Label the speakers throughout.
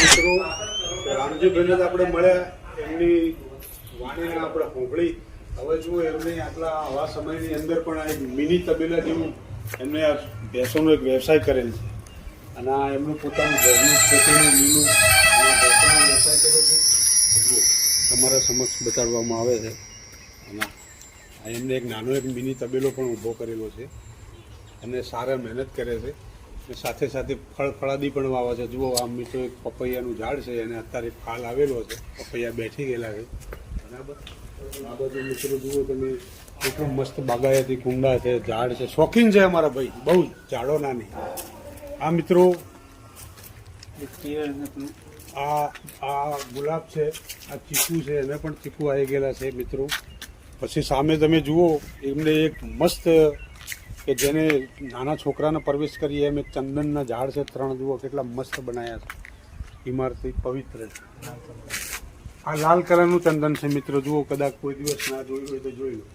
Speaker 1: મિત્રો રામજીભાઈને તો આપણે મળ્યા, એમની વાણીને આપણે સાંભળી. હવે જુઓ એમને આવા સમયની અંદર પણ આ એક મિની તબેલા જેવું એમને આ ભેંસોનો એક વ્યવસાય કરેલ છે. અને આ એમનું પોતાનું ઘરનું ખેતીનું લીલું ભેંસોનો વ્યવસાય કર્યો છે. જુઓ તમારા સમક્ષ બતાડવામાં આવે છે. અને એમને એક નાનો એક મિની તબેલો પણ ઊભો કરેલો છે અને સારા મહેનત કરે છે. સાથે સાથે ફળફળાદી પણ વાવે છે. જુઓ આમ મિત્રો એક પપૈયાનું ઝાડ છે અને અત્યારે ફાલ આવેલો છે, પપૈયા બેઠી ગયેલા છે. બરાબર. આ બધું મિત્રો જુઓ તમે એટલું મસ્ત બાગાયતી કુંડા છે, ઝાડ છે. શોખીન છે અમારા ભાઈ, બહુ ઝાડો નાની. આ મિત્રો આ ગુલાબ છે, આ ચીકુ છે, એને પણ ચીકુ આવી ગયેલા છે મિત્રો. પછી સામે તમે જુઓ એમને એક મસ્ત કે જેને નાના છોકરાને પ્રવેશ કરીએ એમ એક ચંદનના ઝાડ છે, 3 જુઓ કેટલા મસ્ત બનાવ્યા છે, ઇમારતી પવિત્ર છે. આ લાલ કલરનું ચંદન છે મિત્રો. જુઓ કદાચ કોઈ દિવસ ના જોયું હોય તો જોઈ લો.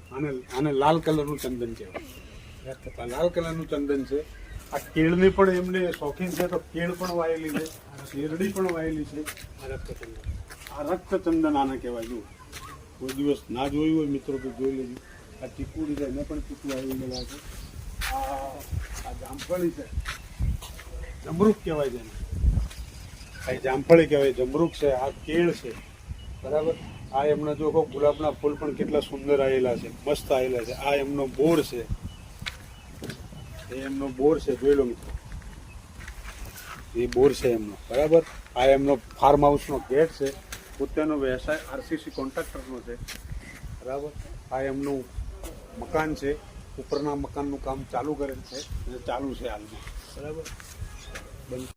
Speaker 1: આને લાલ કલરનું ચંદન કહેવાય. આ લાલ કલરનું ચંદન છે. આ કેળની પણ એમને શોખીન છે તો કેળ પણ વાયેલી છે, શેરડી પણ વાયેલી છે. આ રક્તચંદન આને કહેવાય. જુઓ કોઈ દિવસ ના જોયું હોય મિત્રો તો જોઈ લેજો. આ ચીકુડી છે, એને પણ ચીકુ આવી ગયેલા છે. આ જામફળી છે, જમરૂખ કહેવાય છે. આ જામફળી કહેવાય, જમરૂખ છે. આ કેળ છે. બરાબર. આ એમના જો ગુલાબના ફૂલ પણ કેટલા સુંદર આવેલા છે, મસ્ત આવેલા છે. આ એમનો બોર છે, એમનો બોર છે, જોઈ લો મિત્રો. એ બોર છે એમનો. બરાબર. આ એમનો ફાર્મ હાઉસનો ગેટ છે. પોતાનો વ્યવસાય આરસીસી કોન્ટ્રાક્ટરનો છે. બરાબર. આ એમનું મકાન છે. ઉપરના મકાનનું કામ ચાલુ કરેલ છે અને ચાલુ છે હાલમાં. બરાબર.